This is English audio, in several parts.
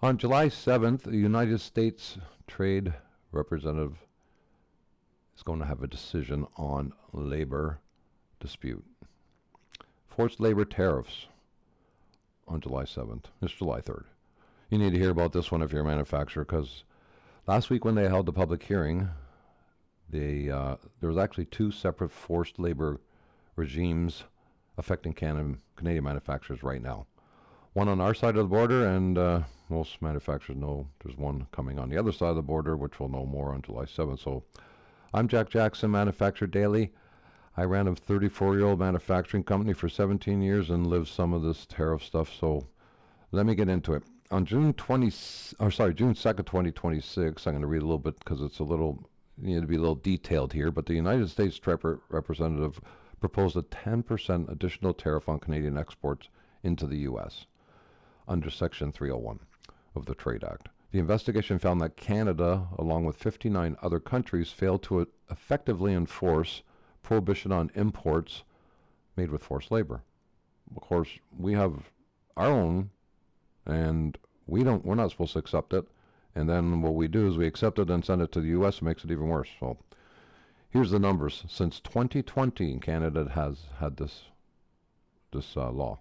On July 7th, the United States Trade Representative is going to have a decision on labor dispute. Forced labor tariffs on July 7th. It's July 3rd. You need to hear about this one if you're a manufacturer, because last week when they held the public hearing, there was actually two separate forced labor regimes affecting Canadian manufacturers right now. One on our side of the border, and most manufacturers know there's one coming on the other side of the border, which we'll know more on July 7th. So I'm Jack Jackson, Manufacturer Daily. I ran a 34-year-old manufacturing company for 17 years and lived some of this tariff stuff, so let me get into it. On June 2nd, 2026, I'm going to read a little bit because it's you need to be a little detailed here, but the United States Trade Representative proposed a 10% additional tariff on Canadian exports into the U.S. under Section 301 of the Trade Act. The investigation found that Canada, along with 59 other countries, failed to effectively enforce prohibition on imports made with forced labor. Of course, we have our own, and we're not supposed to accept it. And then what we do is we accept it and send it to the U.S. It makes it even worse. So here's the numbers. Since 2020, Canada has had this law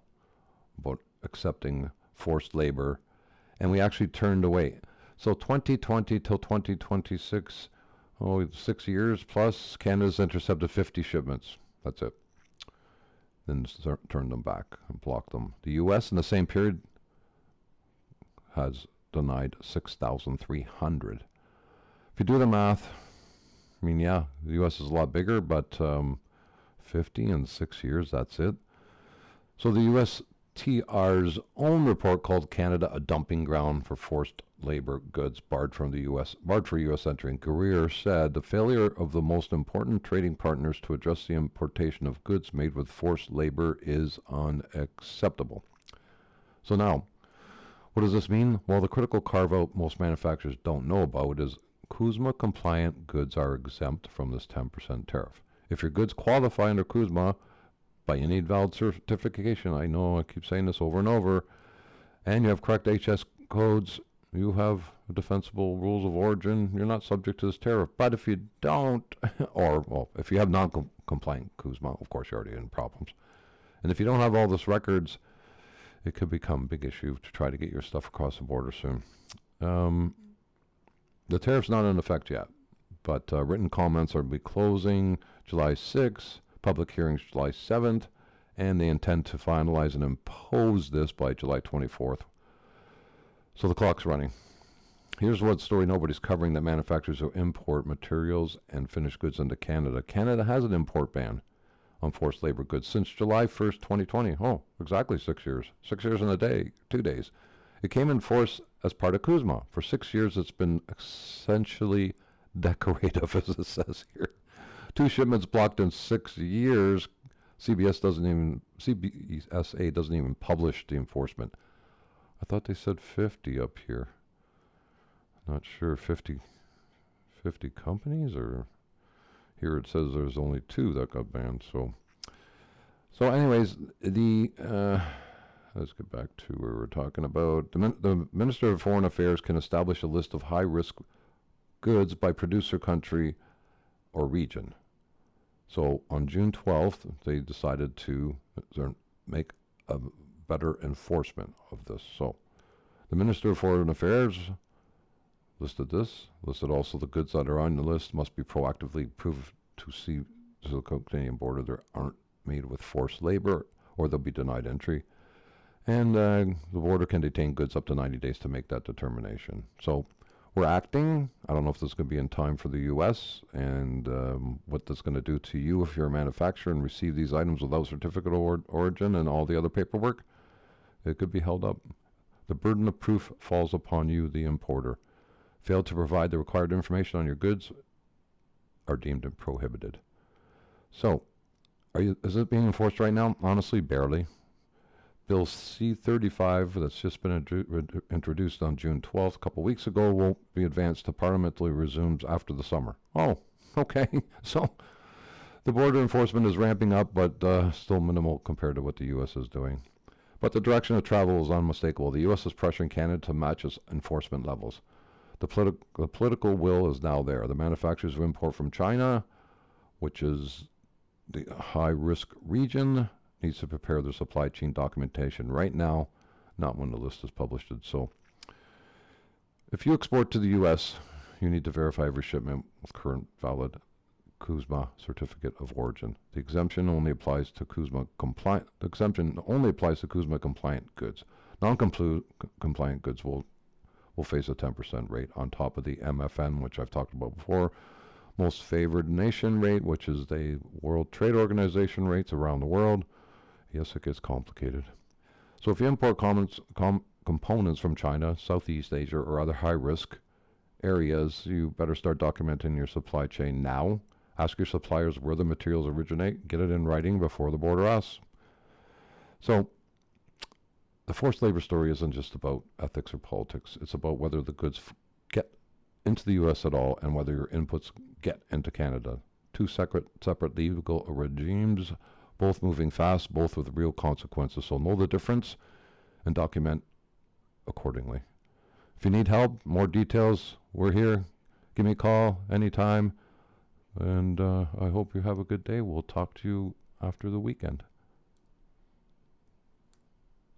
about accepting forced labor, and we actually turned away. So 2020 till 2026, 6 years plus, Canada's intercepted 50 shipments. That's it. Then turned them back and blocked them. The U.S. in the same period has denied 6,300. If you do the math, I mean, yeah, the U.S. is a lot bigger, but 50 in 6 years, that's it. So the USTR's own report called Canada a dumping ground for forced labor goods barred for U.S. entry. And Greer said the failure of the most important trading partners to address the importation of goods made with forced labor is unacceptable. So now, what does this mean? Well, the critical carve-out most manufacturers don't know about is CUSMA-compliant goods are exempt from this 10% tariff. If your goods qualify under CUSMA, but you need valid certification, I know I keep saying this over and over, and you have correct HS codes, you have defensible rules of origin, you're not subject to this tariff. But if you don't, if you have non-compliant CUSMA, of course you're already in problems. And if you don't have all this records, it could become a big issue to try to get your stuff across the border soon. The tariff's not in effect yet, but written comments are be closing July 6th, public hearings July 7th, and they intend to finalize and impose this by July 24th. So the clock's running. Here's what story nobody's covering: that manufacturers who import materials and finished goods into Canada. Canada has an import ban on forced labor goods since July 1st, 2020. Oh, exactly 6 years. 6 years and a day, 2 days. It came in force as part of CUSMA. For 6 years, it's been essentially decorative, as it says here. 2 shipments blocked in 6 years. CBSA doesn't even publish the enforcement. I thought they said 50 up here. Not sure, 50 companies, or here it says there's only 2 that got banned. So anyways, let's get back to where we're talking about. The Minister of Foreign Affairs can establish a list of high-risk goods by producer country or region. So on June 12th, they decided to make a better enforcement of this. So the Minister of Foreign Affairs listed also the goods that are on the list must be proactively proved to the Canadian border they aren't made with forced labor, or they'll be denied entry. And the border can detain goods up to 90 days to make that determination. So we're acting. I don't know if this is going to be in time for the U.S. and what that's going to do to you if you're a manufacturer and receive these items without certificate of origin and all the other paperwork. It could be held up. The burden of proof falls upon you, the importer. Failed to provide the required information on your goods are deemed prohibited. So, is it being enforced right now? Honestly, barely. Bill C-35, that's just been introduced on June 12th, a couple weeks ago, will be advanced to parliamentally resumes after the summer. Oh, okay. So the border enforcement is ramping up, but still minimal compared to what the U.S. is doing. But the direction of travel is unmistakable. The U.S. is pressuring Canada to match its enforcement levels. The political will is now there. The manufacturers who import from China, which is the high-risk region, needs to prepare their supply chain documentation right now, not when the list is published. So if you export to the U.S., you need to verify every shipment with current valid CUSMA certificate of origin. The exemption only applies to CUSMA-compliant. The exemption only applies to CUSMA-compliant goods. Non-compliant goods will face a 10% rate on top of the MFN, which I've talked about before. Most favored nation rate, which is the World Trade Organization rates around the world. Yes, it gets complicated. So if you import components from China, Southeast Asia, or other high-risk areas, you better start documenting your supply chain now. Ask your suppliers where the materials originate. Get it in writing before the border asks. So the forced labor story isn't just about ethics or politics. It's about whether the goods get into the U.S. at all and whether your inputs get into Canada. Two separate legal regimes, both moving fast, both with real consequences. So know the difference and document accordingly. If you need help, more details, we're here. Give me a call anytime. And I hope you have a good day. We'll talk to you after the weekend.